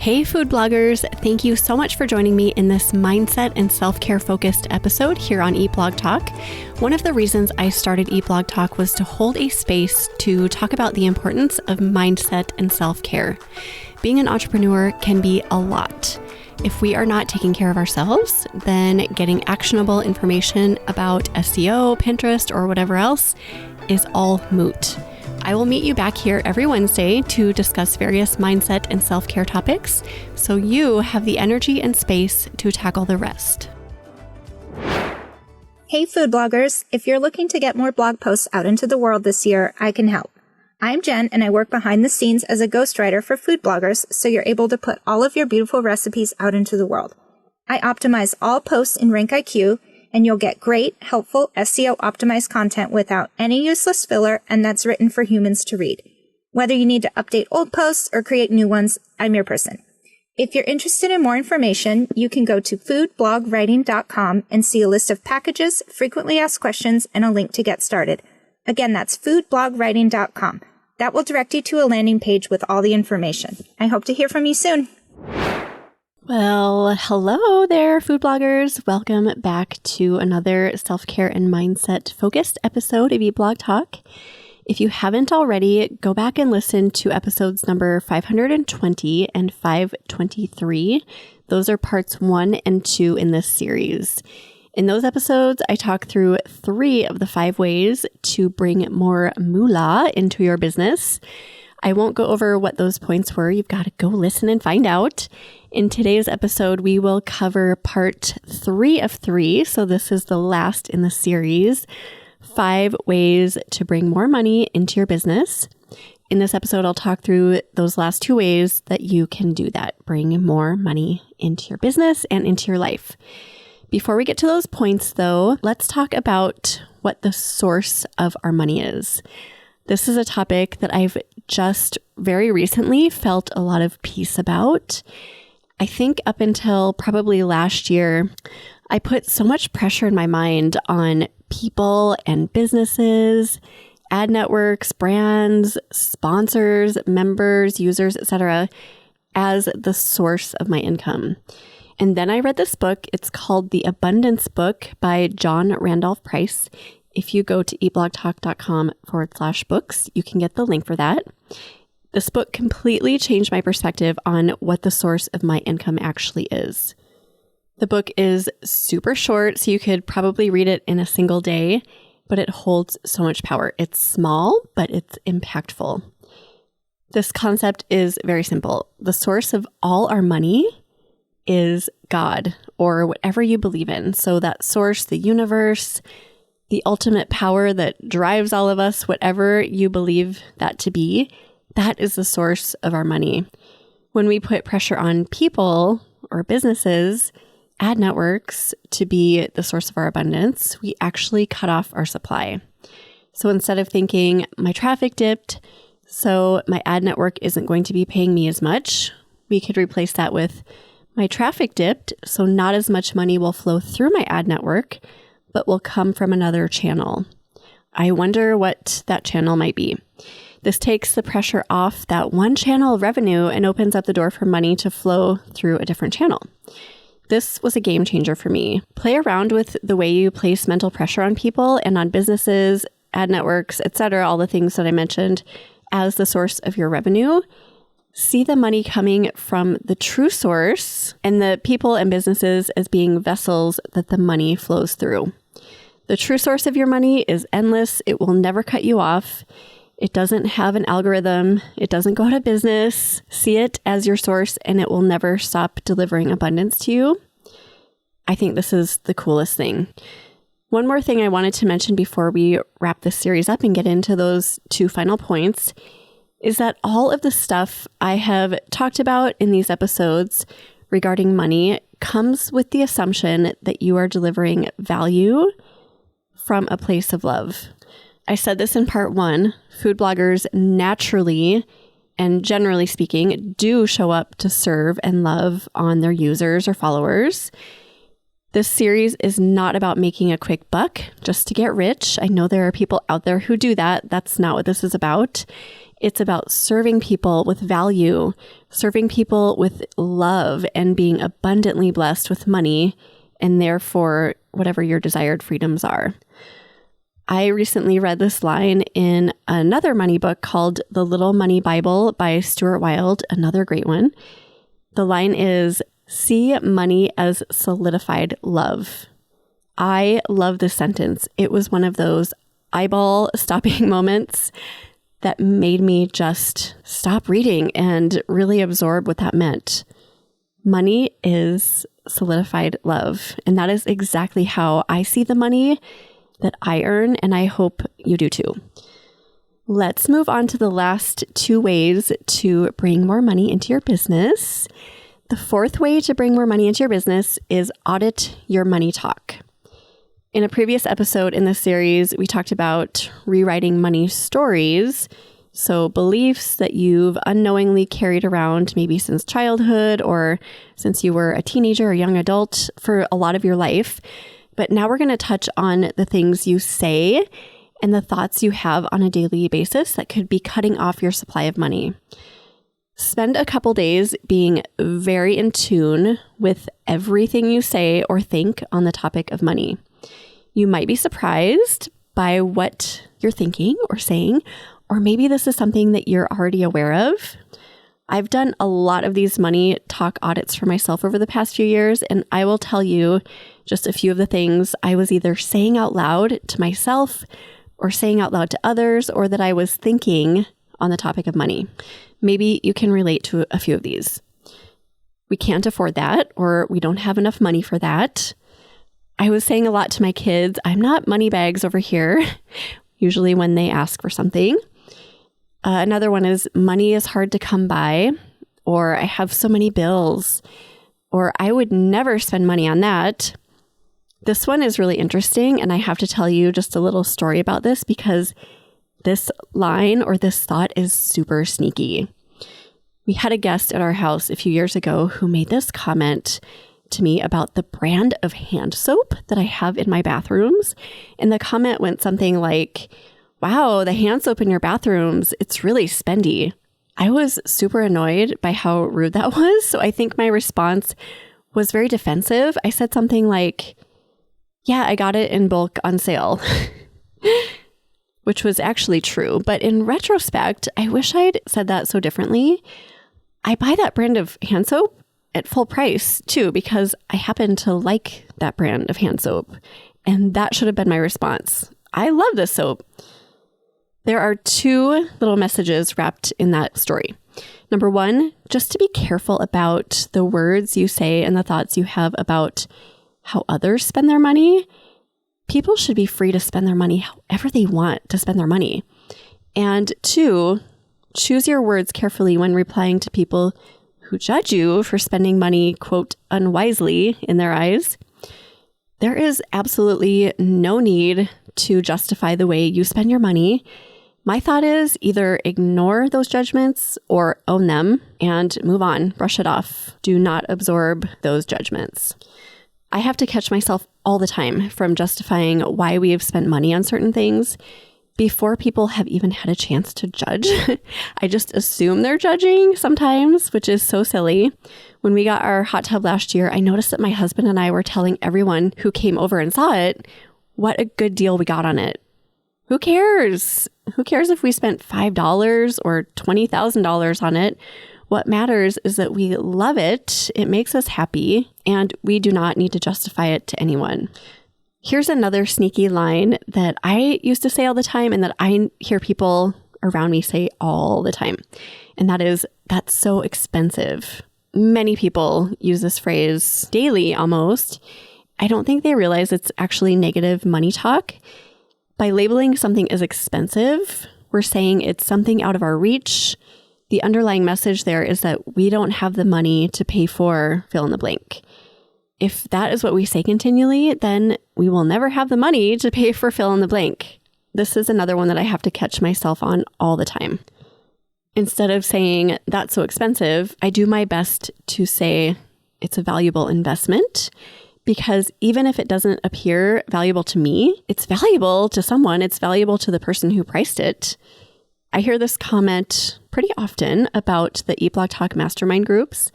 Hey food bloggers, thank you so much for joining me in this mindset and self-care focused episode here on Eat Blog Talk. One of the reasons I started Eat Blog Talk was to hold a space to talk about the importance of mindset and self-care. Being an entrepreneur can be a lot. If we are not taking care of ourselves, then getting actionable information about SEO, Pinterest, or whatever else is all moot. I will meet you back here every Wednesday to discuss various mindset and self-care topics, so you have the energy and space to tackle the rest. Hey food bloggers, if you're looking to get more blog posts out into the world this year, I can help. I'm Jen and I work behind the scenes as a ghostwriter for food bloggers, so you're able to put all of your beautiful recipes out into the world. I optimize all posts in RankIQ, and you'll get great, helpful SEO-optimized content without any useless filler, and that's written for humans to read. Whether you need to update old posts or create new ones, I'm your person. If you're interested in more information, you can go to foodblogwriting.com and see a list of packages, frequently asked questions, and a link to get started. Again, that's foodblogwriting.com. That will direct you to a landing page with all the information. I hope to hear from you soon. Well, hello there, food bloggers. Welcome back to another self-care and mindset-focused episode of Eat Blog Talk. If you haven't already, go back and listen to episodes number 520 and 523. Those are parts 1 and 2 in this series. In those episodes, I talk through 3 of the 5 ways to bring more moolah into your business. I won't go over what those points were. You've got to go listen and find out. In today's episode, we will cover part 3 of 3. So this is the last in the series, 5 ways to bring more money into your business. In this episode, I'll talk through those last 2 ways that you can do that, bring more money into your business and into your life. Before we get to those points, though, let's talk about what the source of our money is. This is a topic that I've just very recently felt a lot of peace about. I think up until probably last year, I put so much pressure in my mind on people and businesses, ad networks, brands, sponsors, members, users, etc., as the source of my income. And then I read this book. It's called The Abundance Book by John Randolph Price. If you go to eatblogtalk.com/books, you can get the link for that. This book completely changed my perspective on what the source of my income actually is. The book is super short, so you could probably read it in a single day, but it holds so much power. It's small, but it's impactful. This concept is very simple. The source of all our money is God, or whatever you believe in. So that source, the universe, the ultimate power that drives all of us, whatever you believe that to be, that is the source of our money. When we put pressure on people or businesses, ad networks to be the source of our abundance, we actually cut off our supply. So instead of thinking, my traffic dipped, so my ad network isn't going to be paying me as much, we could replace that with, my traffic dipped, so not as much money will flow through my ad network, but will come from another channel. I wonder what that channel might be. This takes the pressure off that one channel of revenue and opens up the door for money to flow through a different channel. This was a game changer for me. Play around with the way you place mental pressure on people and on businesses, ad networks, etc., all the things that I mentioned as the source of your revenue. See the money coming from the true source and the people and businesses as being vessels that the money flows through. The true source of your money is endless. It will never cut you off. It doesn't have an algorithm. It doesn't go out of business. See it as your source and it will never stop delivering abundance to you. I think this is the coolest thing. One more thing I wanted to mention before we wrap this series up and get into those 2 final points is that all of the stuff I have talked about in these episodes regarding money comes with the assumption that you are delivering value from a place of love. I said this in part 1, food bloggers naturally and generally speaking do show up to serve and love on their users or followers. This series is not about making a quick buck just to get rich. I know there are people out there who do that. That's not what this is about. It's about serving people with value, serving people with love, and being abundantly blessed with money, and therefore whatever your desired freedoms are. I recently read this line in another money book called The Little Money Bible by Stuart Wilde, another great one. The line is, "See money as solidified love." I love this sentence. It was one of those eyeball stopping moments that made me just stop reading and really absorb what that meant. Money is solidified love. And that is exactly how I see the money that I earn, and I hope you do too. Let's move on to the last 2 ways to bring more money into your business. The 4th way to bring more money into your business is audit your money talk. In a previous episode in this series, we talked about rewriting money stories. So beliefs that you've unknowingly carried around maybe since childhood or since you were a teenager or young adult for a lot of your life. But now we're going to touch on the things you say and the thoughts you have on a daily basis that could be cutting off your supply of money. Spend a couple days being very in tune with everything you say or think on the topic of money. You might be surprised by what you're thinking or saying, or maybe this is something that you're already aware of. I've done a lot of these money talk audits for myself over the past few years, and I will tell you just a few of the things I was either saying out loud to myself or saying out loud to others, or that I was thinking on the topic of money. Maybe you can relate to a few of these. We can't afford that, or we don't have enough money for that. I was saying a lot to my kids, I'm not money bags over here, usually when they ask for something. Another one is money is hard to come by, or I have so many bills, or I would never spend money on that. This one is really interesting, and I have to tell you just a little story about this because this line or this thought is super sneaky. We had a guest at our house a few years ago who made this comment to me about the brand of hand soap that I have in my bathrooms. And the comment went something like, "Wow, the hand soap in your bathrooms, it's really spendy." I was super annoyed by how rude that was. So I think my response was very defensive. I said something like, "Yeah, I got it in bulk on sale," which was actually true. But in retrospect, I wish I'd said that so differently. I buy that brand of hand soap at full price too, because I happen to like that brand of hand soap. And that should have been my response. I love this soap. There are 2 little messages wrapped in that story. Number 1, just to be careful about the words you say and the thoughts you have about how others spend their money. People should be free to spend their money however they want to spend their money. And 2, choose your words carefully when replying to people who judge you for spending money, quote, unwisely in their eyes. There is absolutely no need to justify the way you spend your money. My thought is either ignore those judgments or own them and move on, brush it off. Do not absorb those judgments. I have to catch myself all the time from justifying why we have spent money on certain things before people have even had a chance to judge. I just assume they're judging sometimes, which is so silly. When we got our hot tub last year, I noticed that my husband and I were telling everyone who came over and saw it what a good deal we got on it. Who cares? Who cares if we spent $5 or $20,000 on it? What matters is that we love it, it makes us happy, and we do not need to justify it to anyone. Here's another sneaky line that I used to say all the time and that I hear people around me say all the time. And that is, "That's so expensive." Many people use this phrase daily almost. I don't think they realize it's actually negative money talk. By labeling something as expensive, we're saying it's something out of our reach. The underlying message there is that we don't have the money to pay for fill in the blank. If that is what we say continually, then we will never have the money to pay for fill in the blank. This is another one that I have to catch myself on all the time. Instead of saying, "That's so expensive," I do my best to say it's a valuable investment, because even if it doesn't appear valuable to me, it's valuable to someone. It's valuable to the person who priced it. I hear this comment pretty often about the Eat Blog Talk mastermind groups.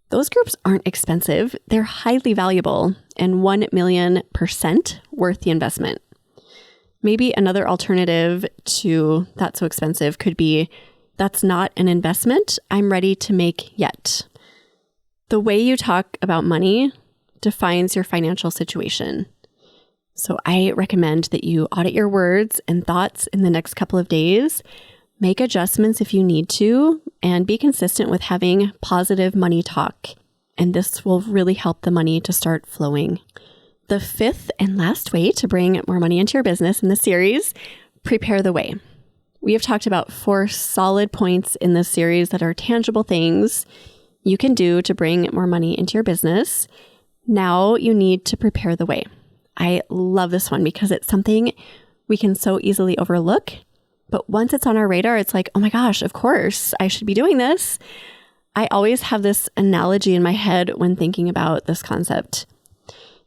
Those groups aren't expensive. They're highly valuable and 1,000,000% worth the investment. Maybe another alternative to that's so expensive could be, that's not an investment I'm ready to make yet. The way you talk about money defines your financial situation. So I recommend that you audit your words and thoughts in the next couple of days, make adjustments if you need to, and be consistent with having positive money talk. And this will really help the money to start flowing. The fifth and last way to bring more money into your business in the series, prepare the way. We have talked about 4 solid points in this series that are tangible things you can do to bring more money into your business. Now you need to prepare the way. I love this one because it's something we can so easily overlook. But once it's on our radar, it's like, oh my gosh, of course, I should be doing this. I always have this analogy in my head when thinking about this concept.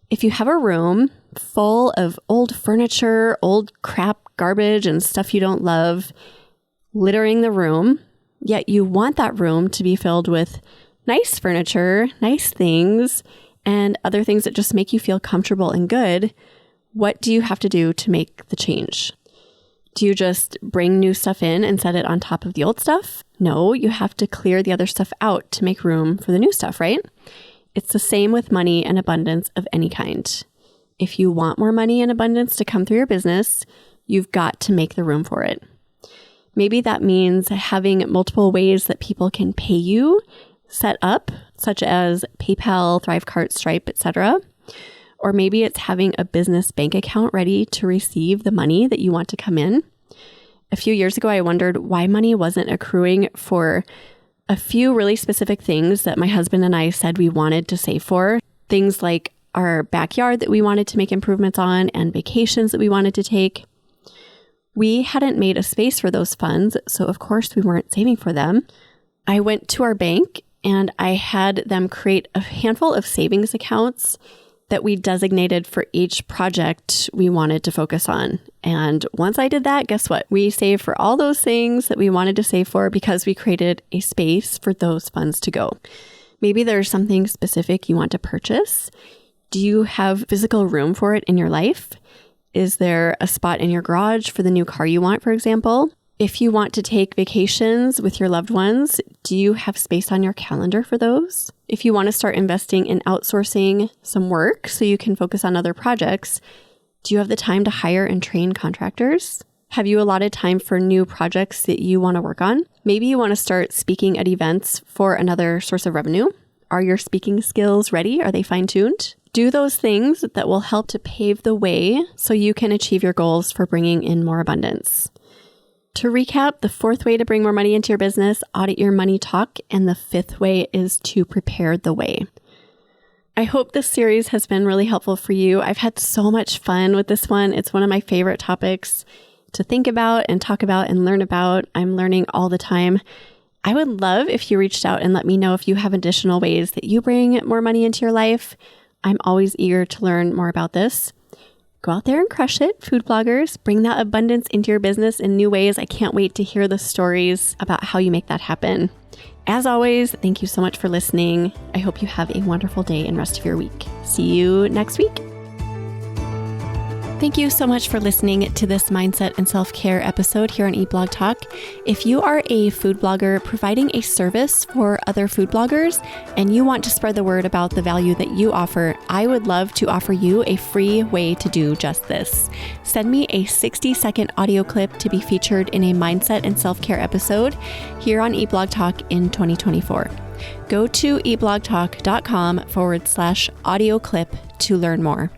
If you have a room full of old furniture, old crap, garbage, and stuff you don't love littering the room, yet you want that room to be filled with nice furniture, nice things, and other things that just make you feel comfortable and good, what do you have to do to make the change? Do you just bring new stuff in and set it on top of the old stuff? No, you have to clear the other stuff out to make room for the new stuff, right? It's the same with money and abundance of any kind. If you want more money and abundance to come through your business, you've got to make the room for it. Maybe that means having multiple ways that people can pay you set up, such as PayPal, Thrivecart, Stripe, etc. Or maybe it's having a business bank account ready to receive the money that you want to come in. A few years ago, I wondered why money wasn't accruing for a few really specific things that my husband and I said we wanted to save for. Things like our backyard that we wanted to make improvements on and vacations that we wanted to take. We hadn't made a space for those funds, so of course we weren't saving for them. I went to our bank and I had them create a handful of savings accounts that we designated for each project we wanted to focus on. And once I did that, guess what? We saved for all those things that we wanted to save for because we created a space for those funds to go. Maybe there's something specific you want to purchase. Do you have physical room for it in your life? Is there a spot in your garage for the new car you want, for example? If you want to take vacations with your loved ones, do you have space on your calendar for those? If you want to start investing in outsourcing some work so you can focus on other projects, do you have the time to hire and train contractors? Have you allotted time for new projects that you want to work on? Maybe you want to start speaking at events for another source of revenue. Are your speaking skills ready? Are they fine-tuned? Do those things that will help to pave the way so you can achieve your goals for bringing in more abundance. To recap, the 4th way to bring more money into your business, audit your money talk, and the 5th way is to prepare the way. I hope this series has been really helpful for you. I've had so much fun with this one. It's one of my favorite topics to think about and talk about and learn about. I'm learning all the time. I would love if you reached out and let me know if you have additional ways that you bring more money into your life. I'm always eager to learn more about this. Go out there and crush it, food bloggers. Bring that abundance into your business in new ways. I can't wait to hear the stories about how you make that happen. As always, thank you so much for listening. I hope you have a wonderful day and rest of your week. See you next week. Thank you so much for listening to this mindset and self-care episode here on Eat Blog Talk. If you are a food blogger providing a service for other food bloggers and you want to spread the word about the value that you offer, I would love to offer you a free way to do just this. Send me a 60-second audio clip to be featured in a mindset and self-care episode here on Eat Blog Talk in 2024. Go to eatblogtalk.com/audio clip to learn more.